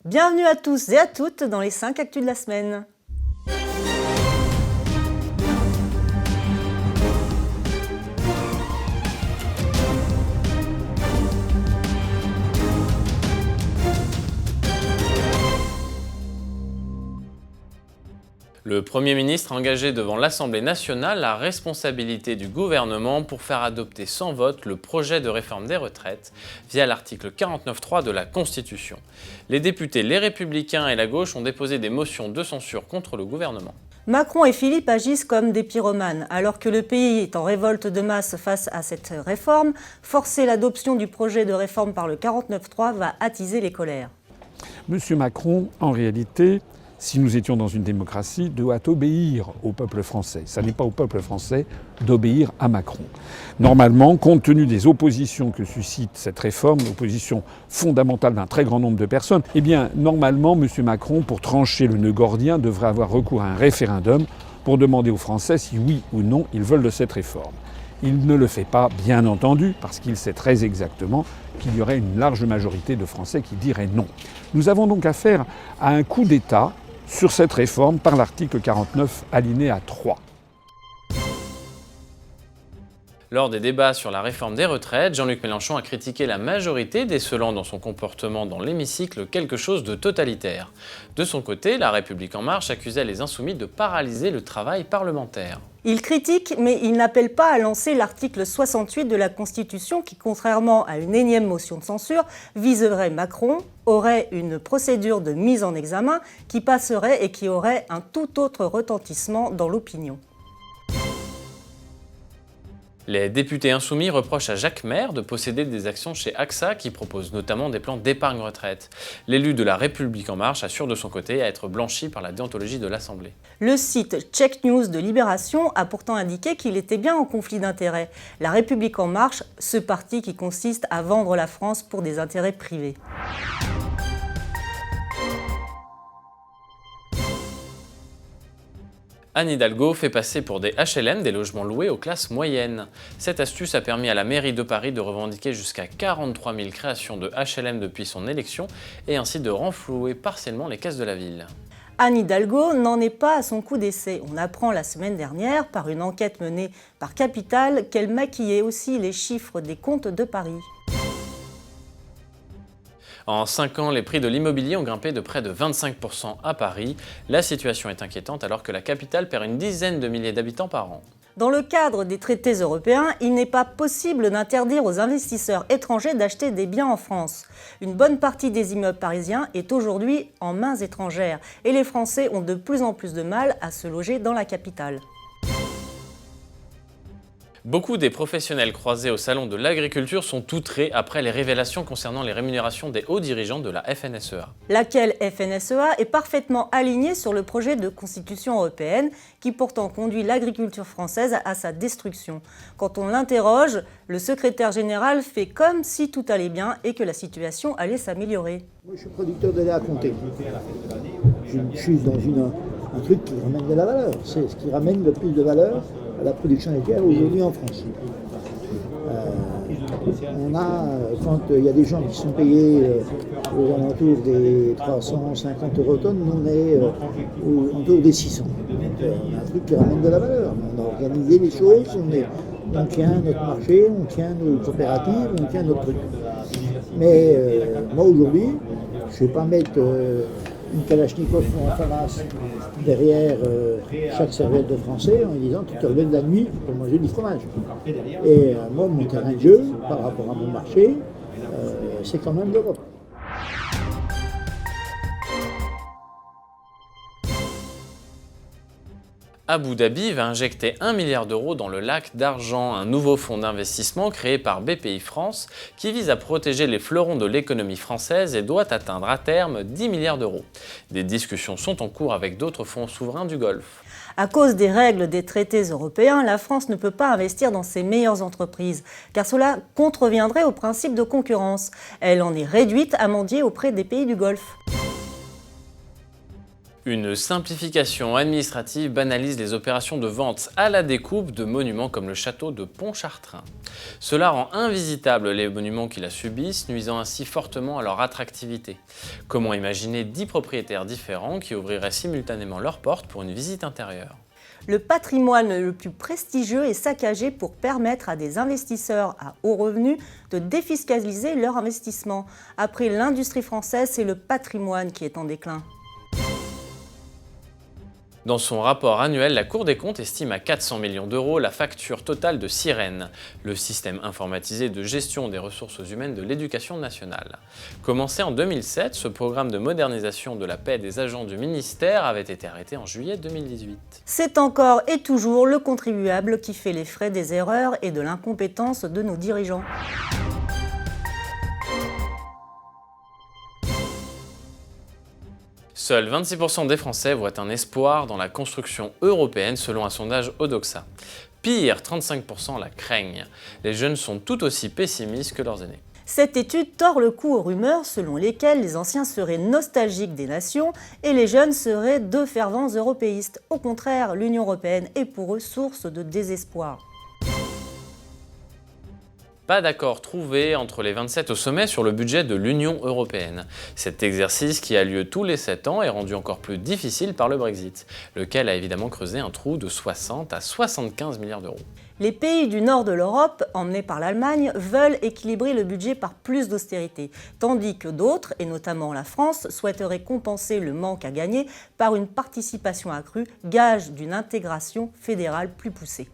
Bienvenue à tous et à toutes dans les 5 actus de la semaine. Le Premier ministre a engagé devant l'Assemblée nationale la responsabilité du gouvernement pour faire adopter sans vote le projet de réforme des retraites via l'article 49.3 de la Constitution. Les députés Les Républicains et la gauche ont déposé des motions de censure contre le gouvernement. Macron et Philippe agissent comme des pyromanes. Alors que le pays est en révolte de masse face à cette réforme, forcer l'adoption du projet de réforme par le 49.3 va attiser les colères. Monsieur Macron, en réalité, si nous étions dans une démocratie, doit obéir au peuple français. Ce n'est pas au peuple français d'obéir à Macron. Normalement, compte tenu des oppositions que suscite cette réforme, l'opposition fondamentale d'un très grand nombre de personnes, eh bien, normalement, M. Macron, pour trancher le nœud gordien, devrait avoir recours à un référendum pour demander aux Français si oui ou non ils veulent de cette réforme. Il ne le fait pas, bien entendu, parce qu'il sait très exactement qu'il y aurait une large majorité de Français qui diraient non. Nous avons donc affaire à un coup d'État sur cette réforme par l'article 49, alinéa 3. Lors des débats sur la réforme des retraites, Jean-Luc Mélenchon a critiqué la majorité, décelant dans son comportement dans l'hémicycle quelque chose de totalitaire. De son côté, La République En Marche accusait les Insoumis de paralyser le travail parlementaire. Il critique, mais il n'appelle pas à lancer l'article 68 de la Constitution qui, contrairement à une énième motion de censure, viserait Macron, aurait une procédure de mise en examen qui passerait et qui aurait un tout autre retentissement dans l'opinion. Les députés insoumis reprochent à Jacques Maire de posséder des actions chez AXA qui propose notamment des plans d'épargne retraite. L'élu de La République En Marche assure de son côté à être blanchi par la déontologie de l'Assemblée. Le site Check News de Libération a pourtant indiqué qu'il était bien en conflit d'intérêts. La République En Marche, ce parti qui consiste à vendre la France pour des intérêts privés. Anne Hidalgo fait passer pour des HLM des logements loués aux classes moyennes. Cette astuce a permis à la mairie de Paris de revendiquer jusqu'à 43 000 créations de HLM depuis son élection et ainsi de renflouer partiellement les caisses de la ville. Anne Hidalgo n'en est pas à son coup d'essai. On apprend la semaine dernière, par une enquête menée par Capital, qu'elle maquillait aussi les chiffres des comptes de Paris. En 5 ans, les prix de l'immobilier ont grimpé de près de 25% à Paris. La situation est inquiétante alors que la capitale perd une dizaine de milliers d'habitants par an. Dans le cadre des traités européens, il n'est pas possible d'interdire aux investisseurs étrangers d'acheter des biens en France. Une bonne partie des immeubles parisiens est aujourd'hui en mains étrangères et les Français ont de plus en plus de mal à se loger dans la capitale. Beaucoup des professionnels croisés au salon de l'agriculture sont outrés après les révélations concernant les rémunérations des hauts dirigeants de la FNSEA. Laquelle FNSEA est parfaitement alignée sur le projet de constitution européenne qui pourtant conduit l'agriculture française à sa destruction. Quand on l'interroge, le secrétaire général fait comme si tout allait bien et que la situation allait s'améliorer. Moi je suis producteur de lait à compter. Je suis dans un truc qui ramène de la valeur. C'est ce qui ramène le plus de valeur à la production laitière aujourd'hui en France. Quand il y a des gens qui sont payés aux alentours des 350 € tonnes, nous on est aux alentours des 600. Donc on a un truc qui ramène de la valeur. On a organisé les choses, on tient notre marché, on tient nos coopératives, on tient notre truc. Mais moi aujourd'hui, je ne vais pas mettre une Kalachnikov en face derrière chaque cervelle de Français en disant tu te relèves la nuit pour manger du fromage. Et moi, mon terrain de jeu par rapport à mon marché, c'est quand même l'Europe. Abu Dhabi va injecter 1 milliard d'euros dans le lac d'argent, un nouveau fonds d'investissement créé par BPI France qui vise à protéger les fleurons de l'économie française et doit atteindre à terme 10 milliards d'euros. Des discussions sont en cours avec d'autres fonds souverains du Golfe. À cause des règles des traités européens, la France ne peut pas investir dans ses meilleures entreprises, car cela contreviendrait au principe de concurrence. Elle en est réduite à mendier auprès des pays du Golfe. Une simplification administrative banalise les opérations de vente à la découpe de monuments comme le château de Pontchartrain. Cela rend invisitables les monuments qui la subissent, nuisant ainsi fortement à leur attractivité. Comment imaginer 10 propriétaires différents qui ouvriraient simultanément leurs portes pour une visite intérieure ? Le patrimoine le plus prestigieux est saccagé pour permettre à des investisseurs à haut revenu de défiscaliser leur investissement. Après l'industrie française, c'est le patrimoine qui est en déclin. Dans son rapport annuel, la Cour des comptes estime à 400 millions d'euros la facture totale de Sirène, le système informatisé de gestion des ressources humaines de l'éducation nationale. Commencé en 2007, ce programme de modernisation de la paie des agents du ministère avait été arrêté en juillet 2018. C'est encore et toujours le contribuable qui fait les frais des erreurs et de l'incompétence de nos dirigeants. Seuls 26% des Français voient un espoir dans la construction européenne selon un sondage Odoxa. Pire, 35% la craignent. Les jeunes sont tout aussi pessimistes que leurs aînés. Cette étude tord le cou aux rumeurs selon lesquelles les anciens seraient nostalgiques des nations et les jeunes seraient de fervents européistes. Au contraire, l'Union européenne est pour eux source de désespoir. Pas d'accord trouvé entre les 27 au sommet sur le budget de l'Union européenne. Cet exercice qui a lieu tous les 7 ans est rendu encore plus difficile par le Brexit, lequel a évidemment creusé un trou de 60 à 75 milliards d'euros. Les pays du nord de l'Europe, emmenés par l'Allemagne, veulent équilibrer le budget par plus d'austérité, tandis que d'autres, et notamment la France, souhaiteraient compenser le manque à gagner par une participation accrue, gage d'une intégration fédérale plus poussée.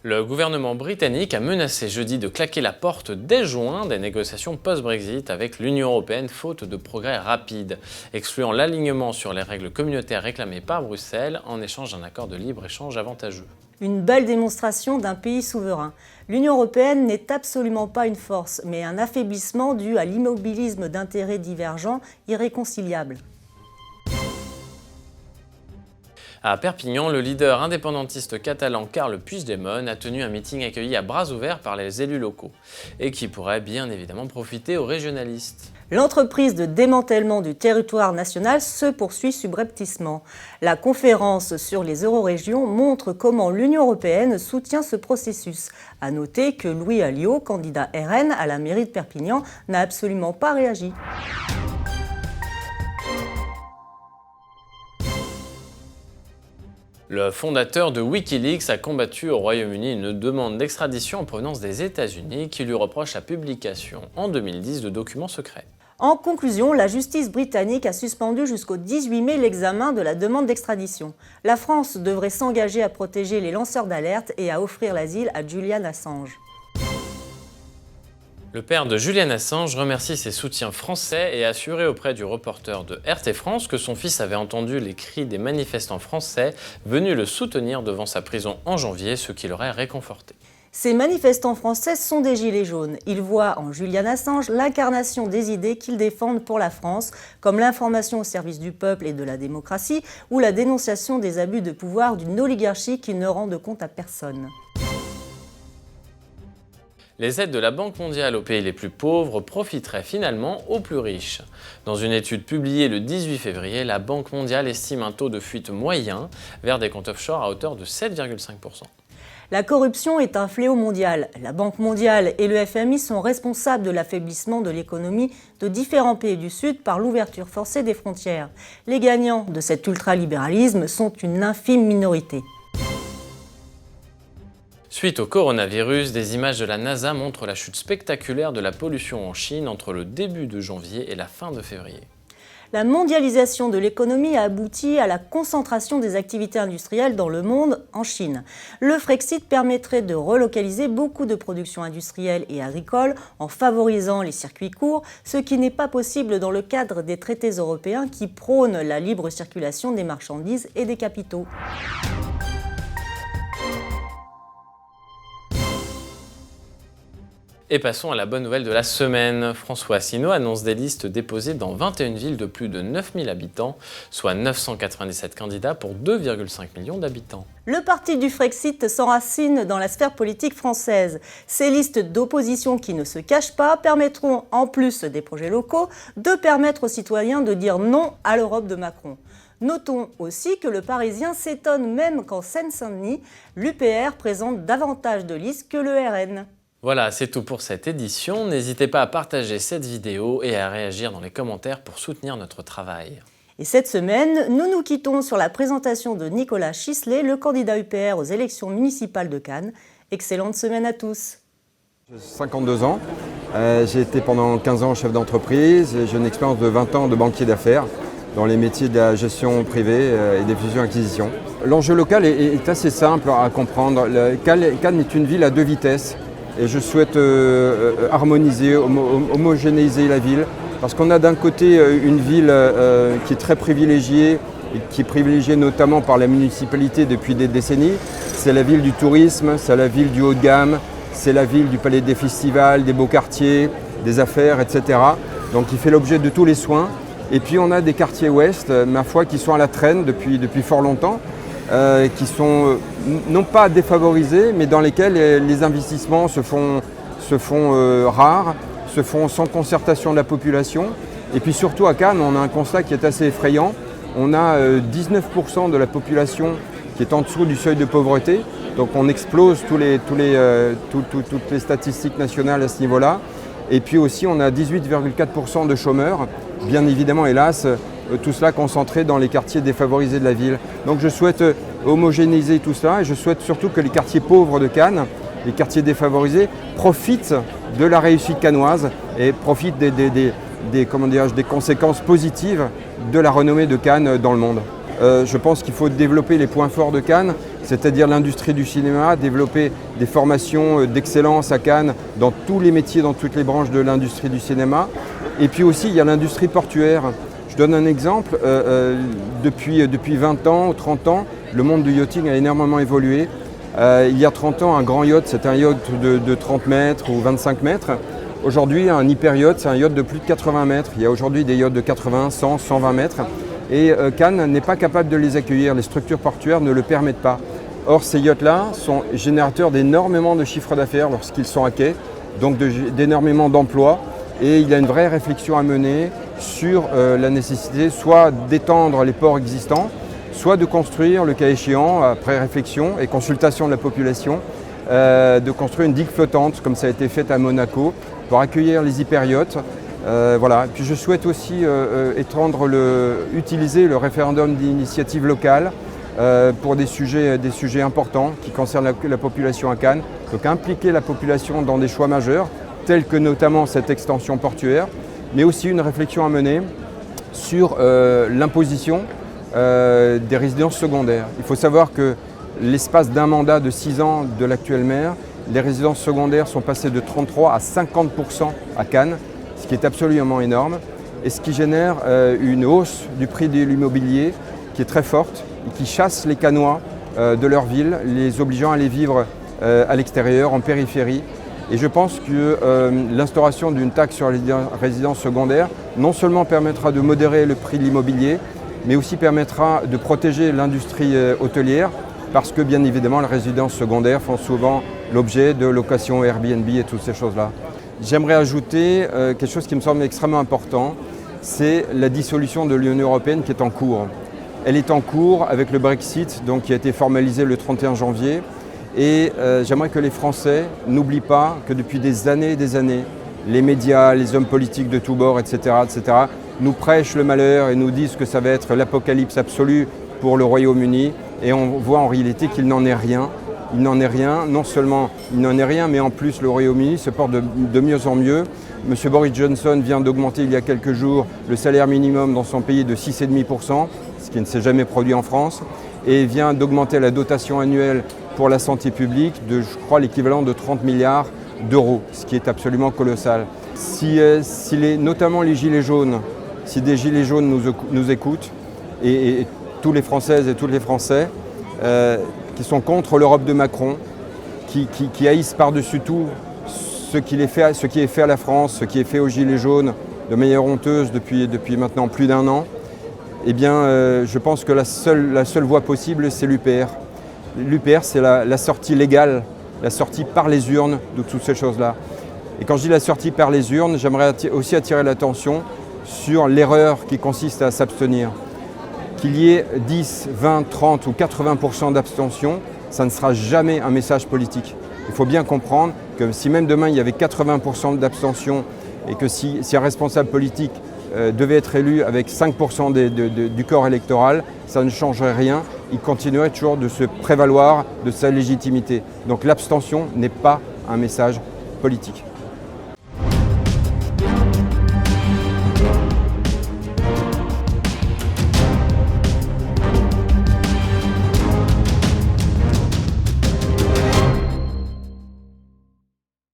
Le gouvernement britannique a menacé jeudi de claquer la porte dès juin des négociations post-Brexit avec l'Union européenne faute de progrès rapides, excluant l'alignement sur les règles communautaires réclamées par Bruxelles en échange d'un accord de libre-échange avantageux. Une belle démonstration d'un pays souverain. L'Union européenne n'est absolument pas une force, mais un affaiblissement dû à l'immobilisme d'intérêts divergents irréconciliables. À Perpignan, le leader indépendantiste catalan Carles Puigdemont a tenu un meeting accueilli à bras ouverts par les élus locaux et qui pourrait bien évidemment profiter aux régionalistes. L'entreprise de démantèlement du territoire national se poursuit subrepticement. La conférence sur les eurorégions montre comment l'Union européenne soutient ce processus. À noter que Louis Alliot, candidat RN à la mairie de Perpignan, n'a absolument pas réagi. Le fondateur de Wikileaks a combattu au Royaume-Uni une demande d'extradition en provenance des États-Unis qui lui reproche la publication en 2010 de documents secrets. En conclusion, la justice britannique a suspendu jusqu'au 18 mai l'examen de la demande d'extradition. La France devrait s'engager à protéger les lanceurs d'alerte et à offrir l'asile à Julian Assange. Le père de Julian Assange remercie ses soutiens français et a assuré auprès du reporter de RT France que son fils avait entendu les cris des manifestants français venus le soutenir devant sa prison en janvier, ce qui l'aurait réconforté. Ces manifestants français sont des gilets jaunes. Ils voient en Julian Assange l'incarnation des idées qu'ils défendent pour la France, comme l'information au service du peuple et de la démocratie ou la dénonciation des abus de pouvoir d'une oligarchie qui ne rend de compte à personne. Les aides de la Banque mondiale aux pays les plus pauvres profiteraient finalement aux plus riches. Dans une étude publiée le 18 février, la Banque mondiale estime un taux de fuite moyen vers des comptes offshore à hauteur de 7,5%. La corruption est un fléau mondial. La Banque mondiale et le FMI sont responsables de l'affaiblissement de l'économie de différents pays du Sud par l'ouverture forcée des frontières. Les gagnants de cet ultralibéralisme sont une infime minorité. Suite au coronavirus, des images de la NASA montrent la chute spectaculaire de la pollution en Chine entre le début de janvier et la fin de février. La mondialisation de l'économie a abouti à la concentration des activités industrielles dans le monde en Chine. Le Frexit permettrait de relocaliser beaucoup de productions industrielles et agricoles en favorisant les circuits courts, ce qui n'est pas possible dans le cadre des traités européens qui prônent la libre circulation des marchandises et des capitaux. Et passons à la bonne nouvelle de la semaine. François Asselineau annonce des listes déposées dans 21 villes de plus de 9000 habitants, soit 997 candidats pour 2,5 millions d'habitants. Le parti du Frexit s'enracine dans la sphère politique française. Ces listes d'opposition qui ne se cachent pas permettront, en plus des projets locaux, de permettre aux citoyens de dire non à l'Europe de Macron. Notons aussi que le Parisien s'étonne même qu'en Seine-Saint-Denis, l'UPR présente davantage de listes que le RN. Voilà, c'est tout pour cette édition. N'hésitez pas à partager cette vidéo et à réagir dans les commentaires pour soutenir notre travail. Et cette semaine, nous nous quittons sur la présentation de Nicolas Chisley, le candidat UPR aux élections municipales de Cannes. Excellente semaine à tous. J'ai 52 ans, j'ai été pendant 15 ans chef d'entreprise, j'ai une expérience de 20 ans de banquier d'affaires dans les métiers de la gestion privée et des fusions-acquisitions. L'enjeu local est assez simple à comprendre. Cannes est une ville à deux vitesses. Et je souhaite harmoniser, homogénéiser la ville, parce qu'on a d'un côté une ville qui est très privilégiée, et qui est privilégiée notamment par la municipalité depuis des décennies. C'est la ville du tourisme, c'est la ville du haut de gamme, c'est la ville du palais des festivals, des beaux quartiers, des affaires, etc. Donc il fait l'objet de tous les soins. Et puis on a des quartiers ouest, ma foi, qui sont à la traîne depuis fort longtemps. Qui sont non pas défavorisés, mais dans lesquels les investissements se font rares, se font sans concertation de la population. Et puis surtout à Cannes, on a un constat qui est assez effrayant. On a 19% de la population qui est en dessous du seuil de pauvreté. Donc on explose toutes les statistiques nationales à ce niveau-là. Et puis aussi on a 18,4% de chômeurs, bien évidemment hélas, tout cela concentré dans les quartiers défavorisés de la ville. Donc je souhaite homogénéiser tout cela et je souhaite surtout que les quartiers pauvres de Cannes, les quartiers défavorisés, profitent de la réussite cannoise et profitent des conséquences positives de la renommée de Cannes dans le monde. Je pense qu'il faut développer les points forts de Cannes, c'est-à-dire l'industrie du cinéma, développer des formations d'excellence à Cannes dans tous les métiers, dans toutes les branches de l'industrie du cinéma. Et puis aussi, il y a l'industrie portuaire. Je donne un exemple, depuis 20 ans ou 30 ans, le monde du yachting a énormément évolué. Il y a 30 ans, un grand yacht, c'était un yacht de 30 mètres ou 25 mètres. Aujourd'hui, un hyper-yacht, c'est un yacht de plus de 80 mètres. Il y a aujourd'hui des yachts de 80, 100, 120 mètres. Et Cannes n'est pas capable de les accueillir, les structures portuaires ne le permettent pas. Or, ces yachts-là sont générateurs d'énormément de chiffres d'affaires lorsqu'ils sont à quai, donc d'énormément d'emplois. Et il y a une vraie réflexion à mener sur la nécessité soit d'étendre les ports existants, soit de construire, le cas échéant, après réflexion et consultation de la population, de construire une digue flottante, comme ça a été fait à Monaco, pour accueillir les hyper-yachts. Voilà. Puis je souhaite aussi utiliser le référendum d'initiative locale pour des sujets importants qui concernent la population à Cannes. Donc impliquer la population dans des choix majeurs, tels que notamment cette extension portuaire, mais aussi une réflexion à mener sur l'imposition des résidences secondaires. Il faut savoir que l'espace d'un mandat de 6 ans de l'actuel maire, les résidences secondaires sont passées de 33 à 50% à Cannes, ce qui est absolument énorme, et ce qui génère une hausse du prix de l'immobilier qui est très forte et qui chasse les Cannois de leur ville, les obligeant à aller vivre à l'extérieur, en périphérie. Et je pense que l'instauration d'une taxe sur les résidences secondaires non seulement permettra de modérer le prix de l'immobilier, mais aussi permettra de protéger l'industrie hôtelière, parce que bien évidemment les résidences secondaires font souvent l'objet de locations Airbnb et toutes ces choses-là. J'aimerais ajouter quelque chose qui me semble extrêmement important, c'est la dissolution de l'Union européenne qui est en cours. Elle est en cours avec le Brexit, donc, qui a été formalisé le 31 janvier. Et j'aimerais que les Français n'oublient pas que depuis des années, les médias, les hommes politiques de tous bords, etc., nous prêchent le malheur et nous disent que ça va être l'apocalypse absolue pour le Royaume-Uni. Et on voit en réalité qu'il n'en est rien. Il n'en est rien, non seulement il n'en est rien, mais en plus le Royaume-Uni se porte de mieux en mieux. M. Boris Johnson vient d'augmenter il y a quelques jours le salaire minimum dans son pays de 6,5%, ce qui ne s'est jamais produit en France, et vient d'augmenter la dotation annuelle pour la santé publique de, je crois, l'équivalent de 30 milliards d'euros, ce qui est absolument colossal. Si notamment les Gilets jaunes, si des Gilets jaunes nous écoutent, et tous les Françaises et tous les Français, qui sont contre l'Europe de Macron, qui haïssent par-dessus tout ce qui est fait à la France, ce qui est fait aux Gilets jaunes de manière honteuse depuis maintenant plus d'1 an, eh bien, je pense que la seule voie possible, c'est l'UPR. L'UPR, c'est la sortie légale, la sortie par les urnes de toutes ces choses-là. Et quand je dis la sortie par les urnes, j'aimerais aussi attirer l'attention sur l'erreur qui consiste à s'abstenir. Qu'il y ait 10, 20, 30 ou 80% d'abstention, ça ne sera jamais un message politique. Il faut bien comprendre que si même demain il y avait 80% d'abstention et que si un responsable politique devait être élu avec 5% du corps électoral, ça ne changerait rien. Il continuerait toujours de se prévaloir de sa légitimité. Donc l'abstention n'est pas un message politique.